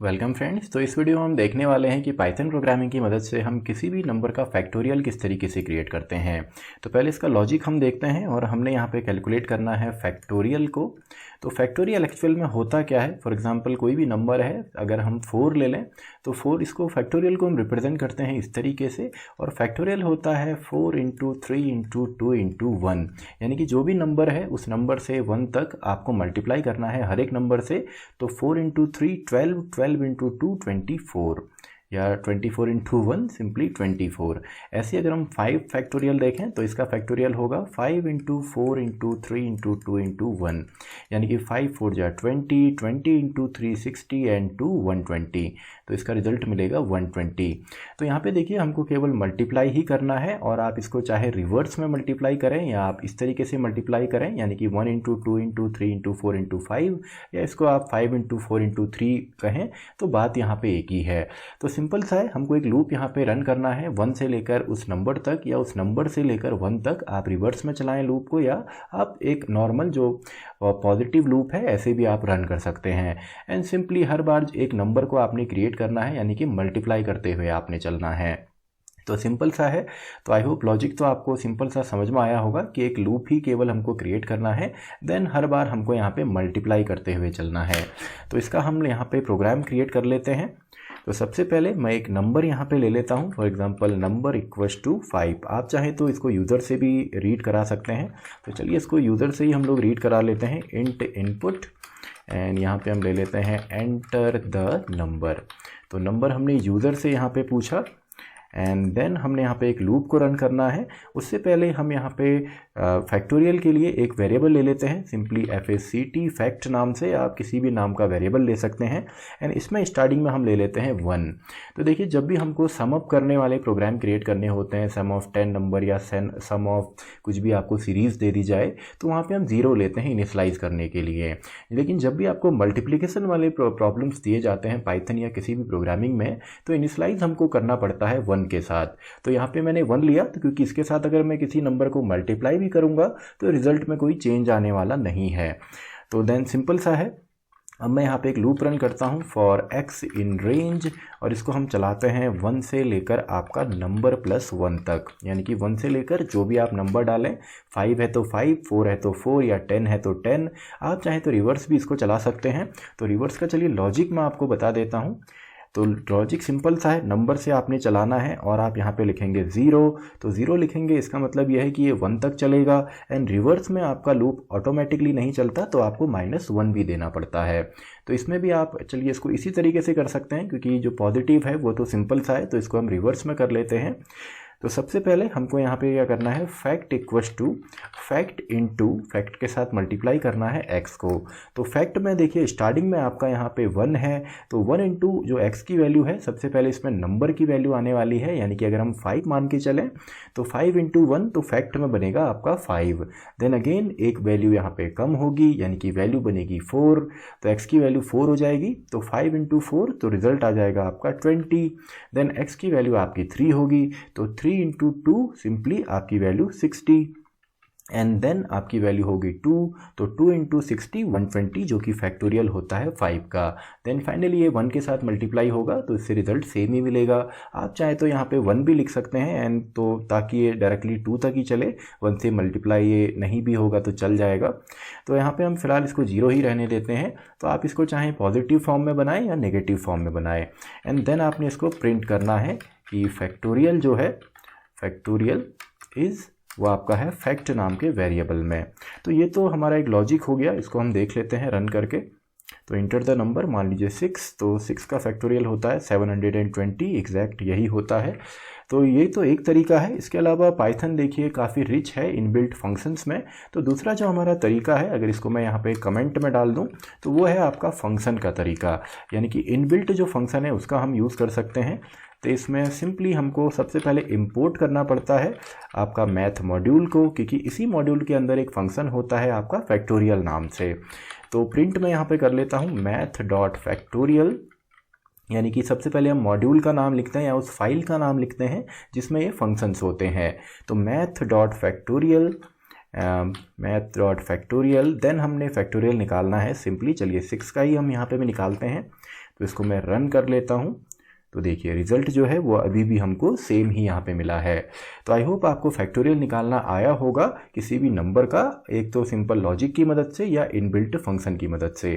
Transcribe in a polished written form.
Welcome friends. तो इस video में हम देखने वाले हैं कि पाइथन प्रोग्रामिंग की मदद से हम किसी भी नंबर का फैक्टोरियल किस तरीके से क्रिएट करते हैं। तो पहले इसका लॉजिक हम देखते हैं और हमने यहाँ पे कैलकुलेट करना है फैक्टोरियल को। तो फैक्टोरियल एक्चुअल में होता क्या है, फॉर एग्जांपल कोई भी नंबर है, अगर हम 4 ले लें तो 4 इसको फैक्टोरियल को हम रिप्रेजेंट करते हैं इस तरीके से। और फैक्टोरियल होता है 4 इंटू 3 इंटू 2 इंटू 1, यानी कि जो भी नंबर है उस नंबर से 1 तक आपको मल्टीप्लाई करना है हर एक नंबर से। तो 4 इंटू 3 12, 12 इंटू 2 24, या 24 इंटू 1 सिंपली 24। ऐसे अगर हम 5 फैक्टोरियल देखें तो इसका फैक्टोरियल होगा 5 इंटू 4 इंटू 3 इंटू 2 इंटू 1, यानी कि 5 4 जा 20, 20 इंटू 3 60 एंड 2 120। तो इसका रिजल्ट मिलेगा 120। तो यहाँ पे देखिए हमको केवल मल्टीप्लाई ही करना है, और आप इसको चाहे रिवर्स में मल्टीप्लाई करें या आप इस तरीके से मल्टीप्लाई करें, यानी कि 1 इंटू 2 इंटू 3 इंटू 4 इंटू 5, या इसको आप 5 इंटू 4 इंटू 3 कहें, तो बात यहाँ पे एक ही है। तो सिंपल सा है, हमको एक लूप यहाँ पे रन करना है 1 से लेकर उस नंबर तक, या उस नंबर से लेकर 1 तक। आप रिवर्स में चलाएं लूप को, या आप एक नॉर्मल जो पॉजिटिव लूप है ऐसे भी आप रन कर सकते हैं। एंड सिंपली हर बार एक नंबर को आपने क्रिएट करना है, यानी कि मल्टीप्लाई करते हुए आपने चलना है। तो सिंपल सा है। तो आई होप लॉजिक तो आपको सिंपल सा समझ में आया होगा कि एक लूप ही केवल हमको क्रिएट करना है, देन हर बार हमको यहाँ पे मल्टीप्लाई करते हुए चलना है। तो इसका हम यहाँ पे प्रोग्राम क्रिएट कर लेते हैं। तो सबसे पहले मैं एक नंबर यहाँ पे ले लेता हूँ, for example number equals to 5। आप चाहें तो इसको यूज़र से भी रीड करा सकते हैं। तो चलिए इसको यूज़र से ही हम लोग रीड करा लेते हैं। इंट इनपुट, एंड यहाँ पे हम ले लेते हैं एंटर द नंबर। तो नंबर हमने यूज़र से यहाँ पे पूछा, एंड देन हमने यहाँ पे एक लूप को रन करना है। उससे पहले हम यहाँ पे फैक्टोरियल के लिए एक वेरिएबल ले लेते हैं, सिंपली FACT फैक्ट नाम से। आप किसी भी नाम का वेरिएबल ले सकते हैं, एंड इसमें स्टार्टिंग में हम ले लेते हैं 1। तो देखिए जब भी हमको सम अप करने वाले प्रोग्राम क्रिएट करने होते हैं, सम ऑफ 10 नंबर या सम ऑफ कुछ भी आपको सीरीज़ दे दी जाए, तो वहाँ पे हम 0 लेते हैं इनिशलाइज करने के लिए। लेकिन जब भी आपको मल्टीप्लिकेशन वाले प्रॉब्लम्स दिए जाते हैं पाइथन या किसी भी प्रोग्रामिंग में, तो इनिशलाइज हमको करना पड़ता है 1 के साथ। तो यहाँ पे मैंने 1 लिया, तो क्योंकि इसके साथ अगर मैं किसी नंबर को मल्टीप्लाई भी करूँगा तो रिजल्ट में कोई चेंज आने वाला नहीं है। तो देन सिंपल सा है। अब मैं यहाँ पे एक लूप रन करता हूँ फॉर x इन रेंज, और इसको हम चलाते हैं 1 से लेकर आपका नंबर प्लस 1 तक, यानी कि 1 से लेकर जो भी आप नंबर डालें, 5 है तो 5, 4 है तो 4, या 10 है तो 10। आप चाहें तो रिवर्स भी इसको चला सकते हैं। तो रिवर्स का चलिए लॉजिक मैं आपको बता देता हूँ। तो लॉजिक सिंपल सा है, नंबर से आपने चलाना है और आप यहाँ पे लिखेंगे 0। तो 0 लिखेंगे, इसका मतलब यह है कि ये 1 तक चलेगा। एंड रिवर्स में आपका लूप ऑटोमेटिकली नहीं चलता, तो आपको -1 भी देना पड़ता है। तो इसमें भी आप चलिए इसको इसी तरीके से कर सकते हैं, क्योंकि जो पॉजिटिव है वो तो सिंपल सा है, तो इसको हम रिवर्स में कर लेते हैं। तो सबसे पहले हमको यहाँ पे क्या करना है, fact equals to fact into fact के साथ मल्टीप्लाई करना है x को। तो फैक्ट में देखिए स्टार्टिंग में आपका यहाँ पे 1 है, तो 1 इंटू जो x की वैल्यू है, सबसे पहले इसमें नंबर की वैल्यू आने वाली है, यानी कि अगर हम 5 मान के चलें तो 5 इंटू 1, तो फैक्ट में बनेगा आपका 5। देन अगेन एक वैल्यू यहाँ पे कम होगी, यानी कि वैल्यू बनेगी 4, तो x की वैल्यू 4 हो जाएगी। तो 5 इंटू 4, तो रिजल्ट आ जाएगा आपका 20। देन x की वैल्यू आपकी 3 होगी, तो 3 इंटू 2 सिंपली आपकी वैल्यू 60, एंड देन आपकी वैल्यू होगी 2, तो 2 इंटू 60 120, जो कि फैक्टोरियल होता है 5 का। देन फाइनली ये 1 के साथ मल्टीप्लाई होगा, तो इससे रिजल्ट सेम ही मिलेगा। आप चाहे तो यहाँ पे 1 भी लिख सकते हैं, एंड तो ताकि ये डायरेक्टली 2 तक ही चले, 1 से मल्टीप्लाई ये नहीं भी होगा तो चल जाएगा। तो यहाँ पे हम फिलहाल इसको 0 ही रहने देते हैं। तो आप इसको चाहें पॉजिटिव फॉर्म में बनाएं या नेगेटिव फॉर्म में बनाएं, एंड देन आपने इसको प्रिंट करना है कि फैक्टोरियल जो है, फैक्टोरियल इज़ वो आपका है फैक्ट नाम के वेरिएबल में। तो ये तो हमारा एक लॉजिक हो गया, इसको हम देख लेते हैं रन करके। तो इंटर द नंबर, मान लीजिए 6, तो 6 का फैक्टोरियल होता है 720, एग्जैक्ट यही होता है। तो ये तो एक तरीका है। इसके अलावा पाइथन देखिए काफ़ी रिच है इनबिल्ट फंक्शंस में। तो दूसरा जो हमारा तरीका है, अगर इसको मैं यहाँ पे कमेंट में डाल दूँ, तो वो है आपका फंक्शन का तरीका, यानी कि इनबिल्ट जो फंक्शन है उसका हम यूज़ कर सकते हैं। तो इसमें सिंपली हमको सबसे पहले इंपोर्ट करना पड़ता है आपका मैथ मॉड्यूल को, क्योंकि इसी मॉड्यूल के अंदर एक फंक्शन होता है आपका फैक्टोरियल नाम से। तो प्रिंट में यहाँ पे कर लेता हूँ मैथ डॉट फैक्टोरियल, यानी कि सबसे पहले हम मॉड्यूल का नाम लिखते हैं या उस फाइल का नाम लिखते हैं जिसमें ये फंक्शंस होते हैं। तो math dot factorial, math dot factorial, then हमने फैक्टोरियल निकालना है सिंपली। चलिए 6 का ही हम यहाँ पे भी निकालते हैं। तो इसको मैं रन कर लेता हूँ। तो देखिए रिजल्ट जो है वो अभी भी हमको सेम ही यहाँ पे मिला है। तो आई होप आपको फैक्टोरियल निकालना आया होगा किसी भी नंबर का, एक तो सिंपल लॉजिक की मदद से या इनबिल्ट फंक्शन की मदद से।